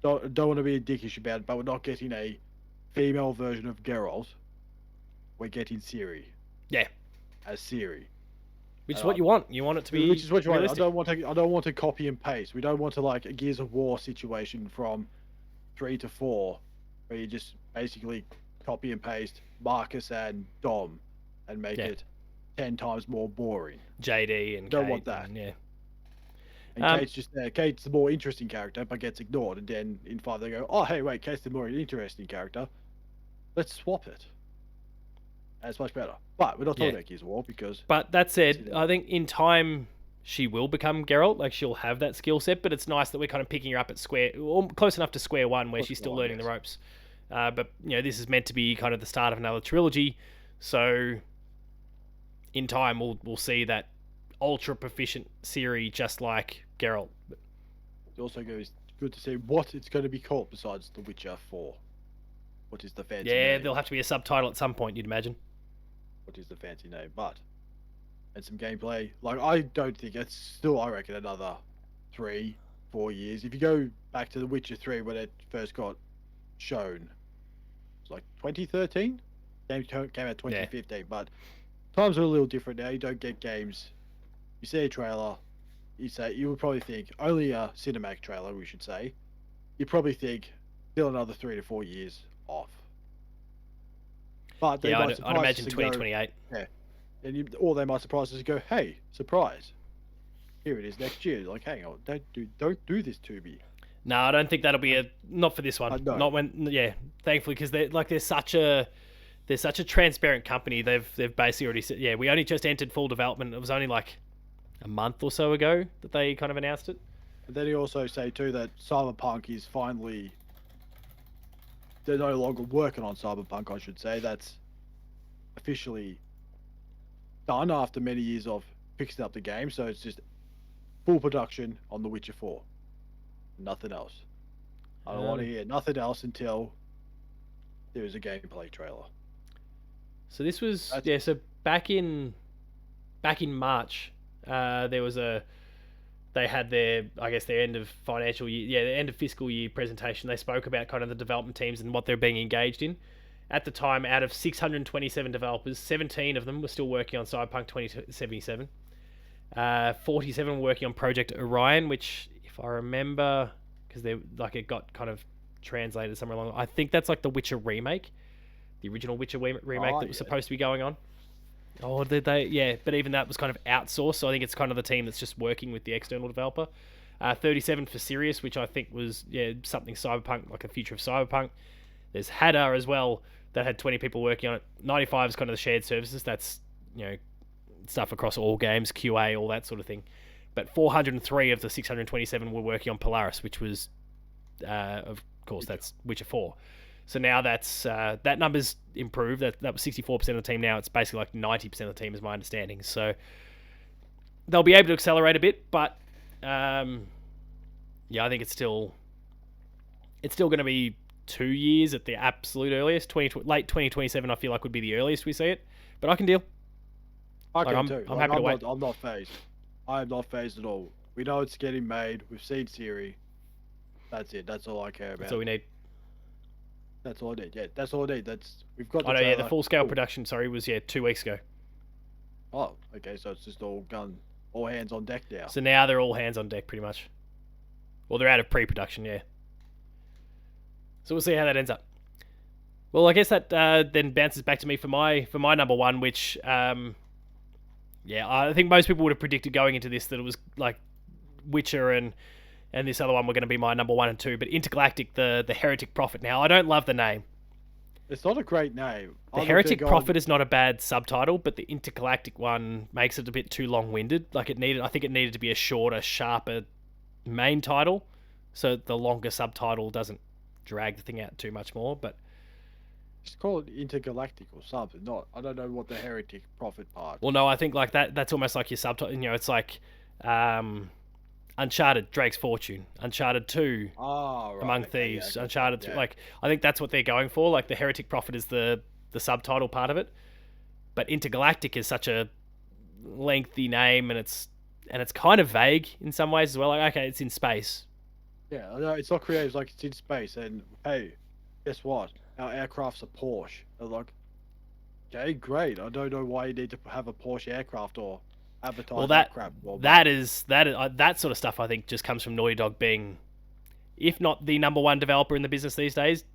don't want to be a dickish about it, but we're not getting a female version of Geralt. We're getting Ciri. Yeah. As Ciri. Which is what you want. You want it to be. Which is what you want. Realistic. I don't want to copy and paste. We don't want to like a Gears of War situation from 3 to 4, where you just basically copy and paste Marcus and Dom and make it 10 times more boring. JD and don't Kate want that. And Kate's just there. Kate's the more interesting character, but gets ignored. And then in 5 they go, oh hey wait, Kate's the more interesting character. Let's swap it. And it's much better. But we're not talking about Gears of War because. But that said, I think in time she will become Geralt. Like she'll have that skill set. But it's nice that we're kind of picking her up at close enough to square one where she's still learning the ropes. But you know, this is meant to be kind of the start of another trilogy. So in time we'll see that ultra proficient Ciri just like Geralt. It also goes good to see what it's going to be called besides The Witcher 4. What is the fancy name? There'll have to be a subtitle at some point, you'd imagine. What is the fancy name? And some gameplay. Like, I don't think it's still, I reckon, another 3-4 years. If you go back to The Witcher 3 when it first got shown, it's like 2013? Game came out 2015, but times are a little different now. You don't get games. You see a trailer, you would probably think, only a cinematic trailer, we should say. You probably think, still another 3 to 4 years off. But they might I'd imagine 2028. Or they might surprise us and go, hey, surprise. Here it is next year. Like, hang on, don't do this to me. No, I don't think that'll be not for this one. No. Not when, thankfully, because they're such a transparent company. They've basically already said, we only just entered full development. It was only like a month or so ago that they kind of announced it. And then he also say too that Cyberpunk is finally, they're no longer working on Cyberpunk, I should say. That's officially done after many years of fixing up the game. So it's just full production on The Witcher 4. Nothing else. I don't want to hear nothing else until there is a gameplay trailer. So this was so back in March, they had their end of financial year, the end of fiscal year presentation. They spoke about kind of the development teams and what they're being engaged in, at the time, out of 627 developers, 17 of them were still working on Cyberpunk 2077. 47 were working on Project Orion, which, if I remember, because they like it got kind of translated somewhere along. I think that's like the Witcher remake, the original Witcher remake that was supposed to be going on. Oh, did they? Yeah, but even that was kind of outsourced. So I think it's kind of the team that's just working with the external developer. 37 for Sirius, which I think was something cyberpunk, like the future of cyberpunk. There's Hadar as well that had 20 people working on it. 95 is kind of the shared services. That's stuff across all games, QA, all that sort of thing. But 403 of the 627 were working on Polaris, which was, of course, that's Witcher 4. So now that number's improved. That was 64% of the team. Now it's basically like 90% of the team, is my understanding. So they'll be able to accelerate a bit, but I think it's still going to be 2 years at the absolute earliest. Late 2027, I feel like would be the earliest we see it. But I can deal. I can too. I'm happy to wait. I'm not phased. I am not phased at all. We know it's getting made. We've seen Siri. That's it. That's all I care about. That's all we need. That's all I need. Yeah, that's all I need. We've got. The full scale production. Sorry, was 2 weeks ago. Oh, okay. So it's just all hands on deck now. So now they're all hands on deck, pretty much. Well, they're out of pre-production, yeah. So we'll see how that ends up. Well, I guess that then bounces back to me for my number one, which I think most people would have predicted going into this that it was like Witcher and this other one were going to be my number 1 and 2. But Intergalactic, the Heretic Prophet. Now, I don't love the name. It's not a great name. The Heretic Prophet is not a bad subtitle, but the Intergalactic one makes it a bit too long-winded. I think it needed to be a shorter, sharper main title, so the longer subtitle doesn't drag the thing out too much more. But just call it Intergalactic or something. I don't know what the Heretic Prophet part. Well, no, I think like that's almost like your subtitle. It's like Uncharted, Drake's Fortune, Uncharted 2, Among Thieves, yeah, Uncharted 3. Like, I think that's what they're going for. Like, the Heretic Prophet is the subtitle part of it, but Intergalactic is such a lengthy name, and it's kind of vague in some ways as well. Like, okay, it's in space. Yeah, no, it's not creative. It's like it's in space, and hey, guess what? Our aircraft's a Porsche. They're like, okay, great. I don't know why you need to have a Porsche aircraft or advertise that crap. That sort of stuff I think just comes from Naughty Dog being, if not the number 1 developer in the business these days,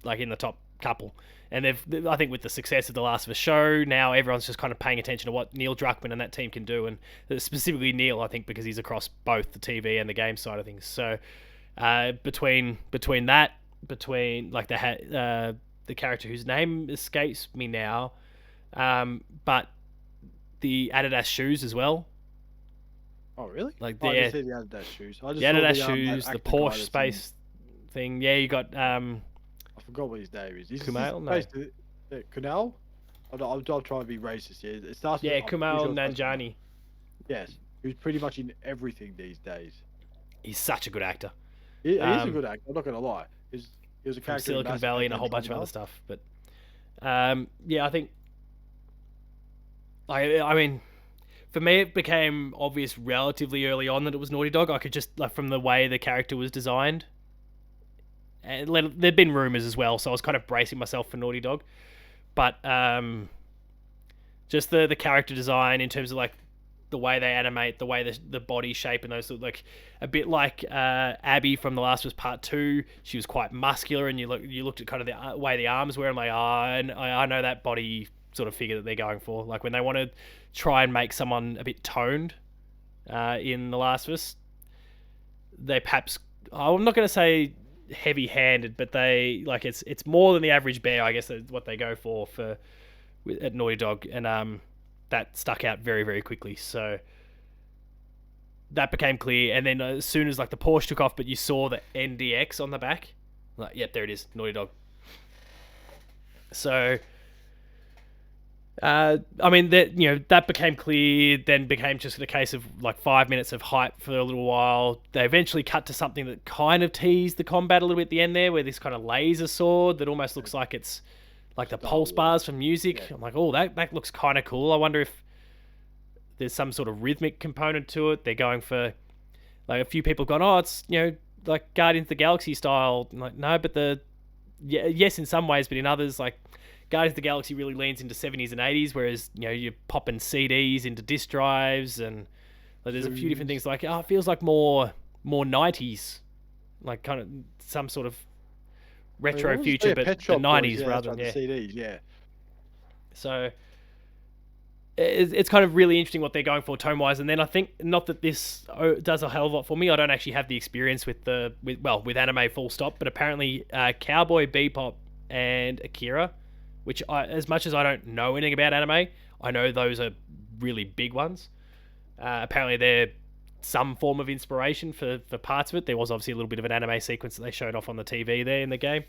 like in the top couple. And I think with the success of The Last of Us show, now everyone's just kind of paying attention to what Neil Druckmann and that team can do, and specifically Neil, I think, because he's across both the TV and the game side of things. So between like the character whose name escapes me now, but the Adidas shoes as well. Oh, really? Like I didn't see the Adidas shoes. The Adidas shoes, the Porsche space thing. Yeah, you got I forgot what his name is. Kumail? No. Kunal? I'm trying to be racist here. It starts with Kumail Nanjiani. Yes, who's pretty much in everything these days. He's such a good actor. He is a good actor. I'm not gonna lie. He was a character from Silicon Valley and a whole bunch of other stuff. But I think. I mean, for me, it became obvious relatively early on that it was Naughty Dog. I could just, like, from the way the character was designed. And there'd been rumors as well, so I was kind of bracing myself for Naughty Dog. But just the character design in terms of like the way they animate, the way the body shape and those, like a bit like Abby from The Last of Us Part 2. She was quite muscular, and you looked at kind of the way the arms were, and like, I know that body sort of figure that they're going for. Like when they want to try and make someone a bit toned in The Last of Us, they perhaps, I'm not going to say heavy-handed, but they like it's more than the average bear, I guess, that's what they go for at Naughty Dog, and that stuck out very, very quickly. So that became clear, and then as soon as like the Porsche took off, but you saw the NDX on the back, like, yep, there it is, Naughty Dog. So I mean, that became clear, then became just a case of like 5 minutes of hype for a little while. They eventually cut to something that kind of teased the combat a little bit at the end there, where this kind of laser sword that almost looks like it's like the pulse bars from music. Yeah. I'm like, oh, that looks kind of cool. I wonder if there's some sort of rhythmic component to it. They're going for, like, a few people have gone, oh, it's, like Guardians of the Galaxy style. I'm like, no, but the yeah, yes, in some ways, but in others, like Guardians of the Galaxy really leans into 70s and 80s, whereas you're popping CDs into disc drives, and like, there's a few different Tunes. things. Like, it feels like more 90s, like kind of some sort of I mean, I retro want to future, say a but Pet the Shop Boys. 90s Yeah, that's rather right. than The yeah. CDs. Yeah. So it's kind of really interesting what they're going for tone wise. And then I think, not that this does a hell of a lot for me. I don't actually have the experience with anime full stop, but apparently Cowboy Bebop and Akira, which as much as I don't know anything about anime, I know those are really big ones. Apparently they're some form of inspiration for parts of it. There was obviously a little bit of an anime sequence that they showed off on the TV there in the game.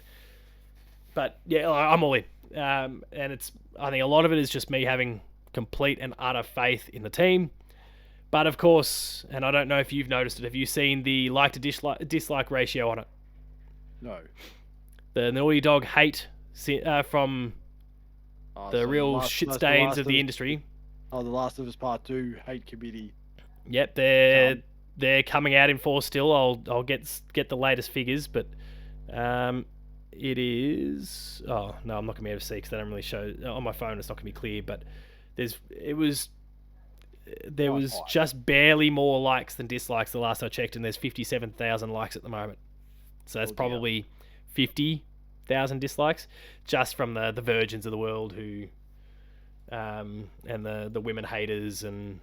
But yeah, I'm all in. And I think a lot of it is just me having complete and utter faith in the team. But of course, and I don't know if you've noticed it, have you seen the like to dislike ratio on it? No. The Naughty Dog hate from the So real shit the stains Last of of the Us. industry. Oh, the Last of Us Part 2 hate committee. Yep, Come. they're coming out in force still. I'll get the latest figures, but it is. Oh no, I'm not gonna be able to see because they don't really show on my phone. It's not gonna be clear, but there Quite was high. just barely more likes than dislikes the last I checked, and there's 57,000 likes at the moment. So that's Oh, dear. probably 50,000 dislikes just from the virgins of the world who, and the women haters and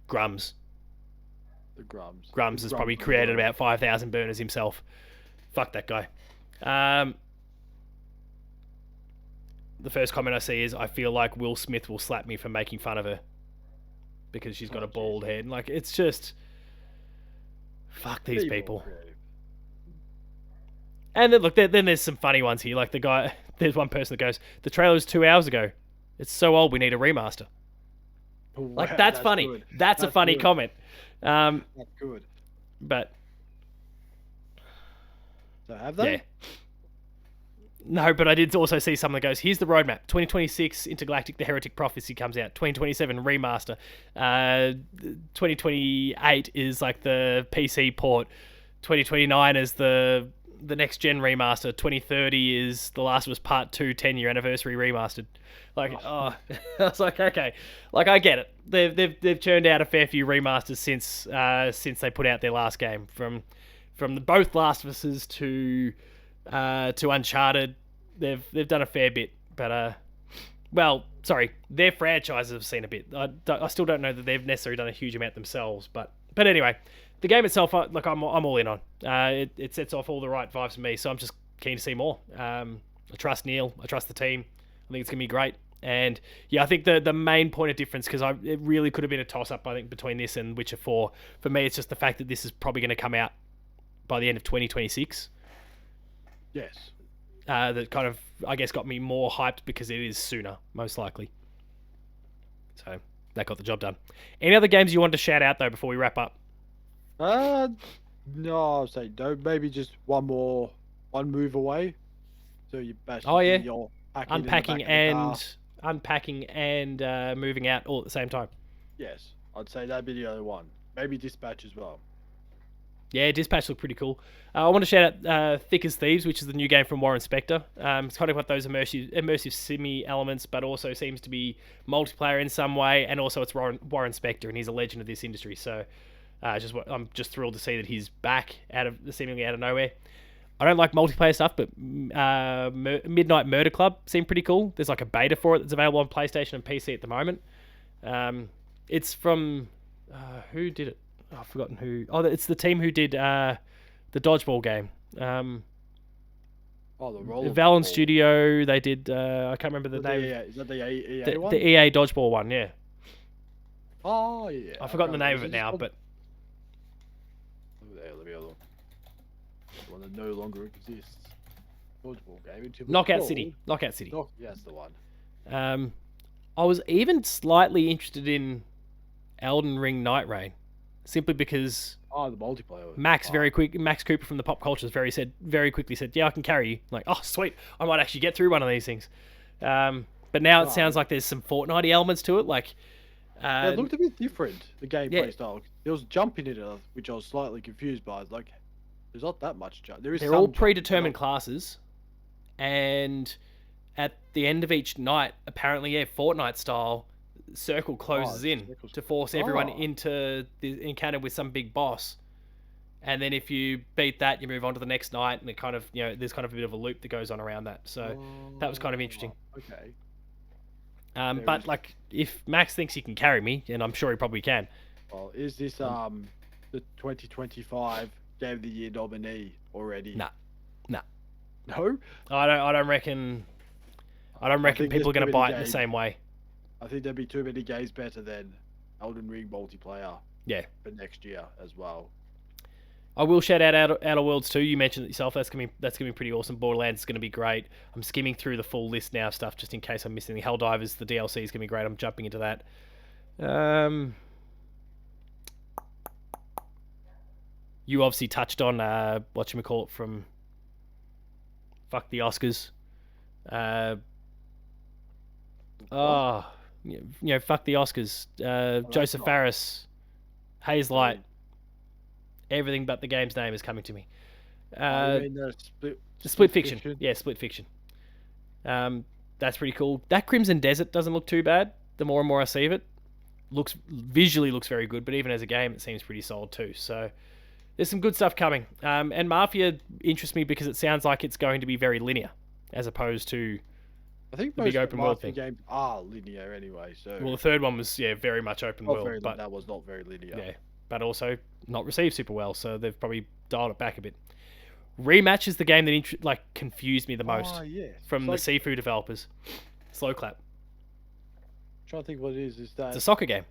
Grums. The Grums. Grums The has probably Grums of the created world. about 5,000 burners himself. Fuck that guy. The first comment I see is, I feel like Will Smith will slap me for making fun of her because she's got a bald head. Like, it's just, fuck these Be more people. creative. And then look, then there's some funny ones here. Like the guy, there's one person that goes, "The trailer's 2 hours ago. It's so old. We need a remaster." Like, Wow, that's funny. good. That's a funny good. comment. That's good. But So have they? yeah. No, but I did also see someone that goes, "Here's the roadmap. 2026, Intergalactic: The Heretic Prophecy comes out. 2027, remaster. 2028 is like the PC port. 2029 is the next gen remaster. 2030 is The Last of Us Part 2 10-year anniversary remastered." Like, I was like, okay, like I get it. They've churned out a fair few remasters since they put out their last game, from both Last of Us's to Uncharted. They've done a fair bit, but well, sorry, their franchises have seen a bit. I still don't know that they've necessarily done a huge amount themselves, but anyway, the game itself, like I'm all in on. It sets off all the right vibes for me, so I'm just keen to see more. I trust Neil. I trust the team. I think it's gonna be great. And yeah, I think the main point of difference, because it really could have been a toss up, I think, between this and Witcher 4. For me, it's just the fact that this is probably going to come out by the end of 2026. Yes. That kind of, I guess, got me more hyped because it is sooner, most likely. So that got the job done. Any other games you want to shout out though before we wrap up? No, I'll say no. Maybe just one move away. So you basically Oh yeah, you're unpacking and moving out all at the same time. Yes, I'd say that'd be the other one. Maybe Dispatch as well. Yeah, Dispatch looked pretty cool. I want to shout out Thick as Thieves, which is the new game from Warren Spector. It's kind of got those immersive simi elements, but also seems to be multiplayer in some way, and also it's Warren Spector, and he's a legend of this industry. So, I'm just thrilled to see that he's back seemingly out of nowhere. I don't like multiplayer stuff, but Midnight Murder Club seemed pretty cool. There's like a beta for it that's available on PlayStation and PC at the moment. It's from who did it? Oh, I've forgotten who. Oh, it's the team who did the dodgeball game. Oh, the roll. Valon Studio. They did. I can't remember the name. Is that the EA one? The EA dodgeball one. Yeah. Oh yeah. I've forgotten the name of it now, but let me have a look. The one that no longer exists. Dodgeball game. Knockout City. Yeah, that's the one. I was even slightly interested in Elden Ring Night Rain, simply because Oh, the multiplayer. Max Cooper from the Pop Cultures very quickly said, "Yeah, I can carry you." I'm like, oh sweet, I might actually get through one of these things. But now it sounds like there's some Fortnite elements to it. Like, yeah, it looked a bit different, the gameplay Yeah. style. There was jumping in it, which I was slightly confused by. Like, there's not that much jump. There is. they're some all jump, but predetermined not- classes, and at the end of each night, apparently, yeah, Fortnite style, circle closes in to force everyone into the encounter with some big boss. And then if you beat that, you move on to the next night, and it kind of, there's kind of a bit of a loop that goes on around that. So that was kind of interesting. Okay. But like, if Max thinks he can carry me, and I'm sure he probably can. Well, is this the 2025 Game of the Year nominee already? Nah. No. I don't reckon. I don't reckon people are going to buy it in the same way. I think there'd be too many games better than Elden Ring multiplayer. Yeah. For next year as well. I will shout out Outer Worlds 2. You mentioned it yourself. That's gonna be pretty awesome. Borderlands is gonna be great. I'm skimming through the full list now, stuff just in case I'm missing anything. Helldivers, the DLC is gonna be great. I'm jumping into that. You obviously touched on whatchamacallit from fuck the Oscars. Fuck the Oscars. Joseph Fares, Haze Light. Everything but the game's name is coming to me. Split Fiction. Yeah, Split Fiction. That's pretty cool. That Crimson Desert doesn't look too bad. The more and more I see of it, visually looks very good. But even as a game, it seems pretty solid too. So there's some good stuff coming. And Mafia interests me because it sounds like it's going to be very linear, as opposed to I think the most big open world thing. Games are linear anyway. So well, the third one was very much open world, but that was not very linear. Yeah, but also not received super well, so they've probably dialed it back a bit. Rematch is the game that confused me the most from the Sifu developers. Slow Clap. I'm trying to think what it is. Is that it's a soccer game?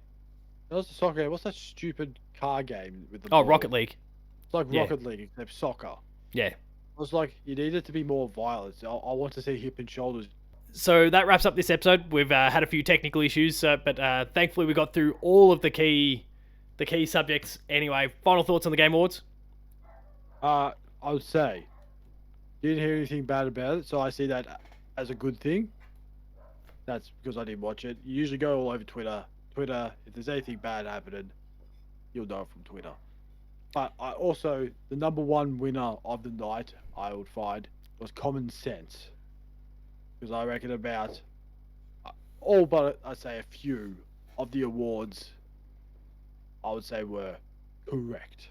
That's a soccer game. What's that stupid car game with the ball? Rocket League. It's like Rocket League except soccer. Yeah. I was like, you need it to be more violent. I want to see hip and shoulders. So that wraps up this episode. We've had a few technical issues, but thankfully we got through all of the key subjects. Anyway, final thoughts on the Game Awards? I would say, didn't hear anything bad about it, so I see that as a good thing. That's because I didn't watch it. You usually go all over Twitter. If there's anything bad happening, you'll know it from Twitter. But I also, the number one winner of the night, I would find, was Common Sense. Because I reckon about all but, I'd say, a few of the awards, I would say, were correct.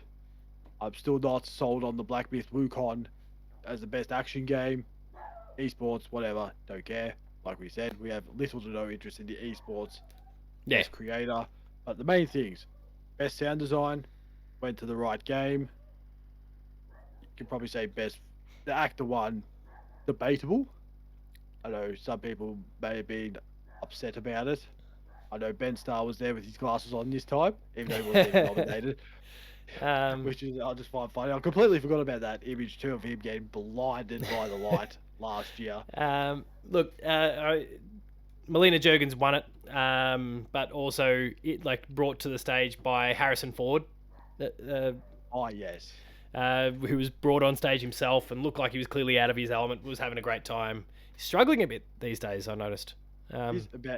I'm still not sold on the Black Myth Wukong as the best action game. Esports, whatever, don't care. Like we said, we have little to no interest in the esports. Best creator. But the main things, best sound design, went to the right game. You can probably say best, the actor one, debatable. I know some people may have been upset about it. I know Ben Starr was there with his glasses on this time, even though he wasn't even nominated. Which is, I just find funny. I completely forgot about that image too of him getting blinded by the light last year. Look, Melina Juergens won it, but also it brought to the stage by Harrison Ford. Oh yes. Who was brought on stage himself and looked like he was clearly out of his element, was having a great time. He's struggling a bit these days, I noticed.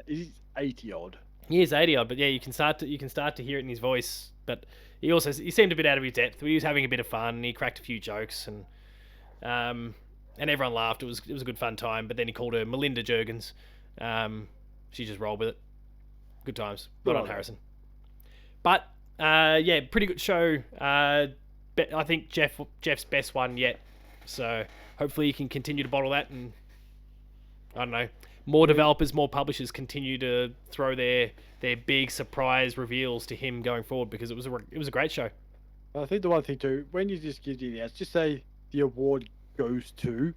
He's 80 odd. He is 80 odd, but yeah, you can start to hear it in his voice. But he seemed a bit out of his depth. He was having a bit of fun. And he cracked a few jokes, and everyone laughed. It was a good fun time. But then he called her Melinda Juergens. She just rolled with it. Good times. Well done, Harrison. But pretty good show. I think Jeff's best one yet. So hopefully he can continue to bottle that, and I don't know, more developers, more publishers continue to throw their big surprise reveals to him going forward, because it was a great show. I think the one thing too, when you just give the answer, just say the award goes to.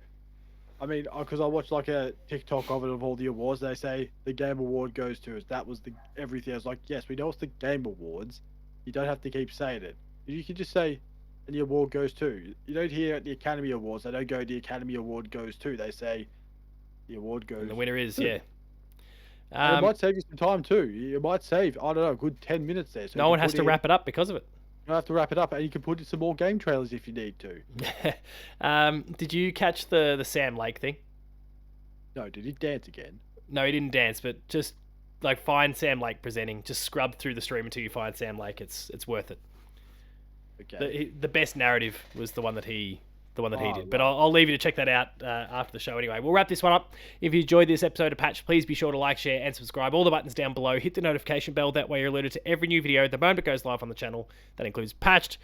I mean, because I watched like a TikTok of it of all the awards. They say the Game Award goes to. That was everything. I was like, yes, we know it's the Game Awards. You don't have to keep saying it. You can just say, and the award goes to. You don't hear at the Academy Awards. They don't go, the Academy Award goes to. They say, the award goes. And the winner is, yeah. It might save you some time too. You might save, I don't know, a good 10 minutes there. So no one has to wrap it up because of it. You don't have to wrap it up, and you can put in some more game trailers if you need to. Did you catch the Sam Lake thing? No, did he dance again? No, he didn't dance, but just find Sam Lake presenting. Just scrub through the stream until you find Sam Lake. It's worth it. Okay. The best narrative was the one that he the one that he Oh, did. But right. I'll leave you to check that out after the show anyway. We'll wrap this one up. If you enjoyed this episode of Patch, please be sure to like, share, and subscribe. All the buttons down below. Hit the notification bell. That way you're alerted to every new video the moment it goes live on the channel. That includes Patched.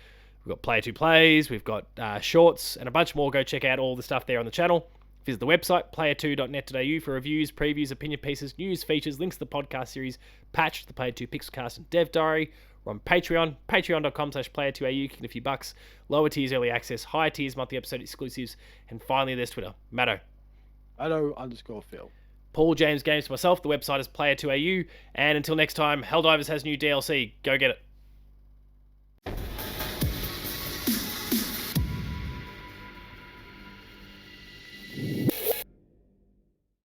We've got Player 2 Plays. We've got shorts and a bunch more. Go check out all the stuff there on the channel. Visit the website, player2.net.au, for reviews, previews, opinion pieces, news, features, links to the podcast series, Patched, the Player 2 Pixelcast, and Dev Diary. We're on Patreon, patreon.com/player2au. Kick a few bucks. Lower tiers, early access. Higher tiers, monthly episode exclusives. And finally, there's Twitter. Matto. Matto_Phil. Paul James Games for myself. The website is player2au. And until next time, Helldivers has new DLC. Go get it.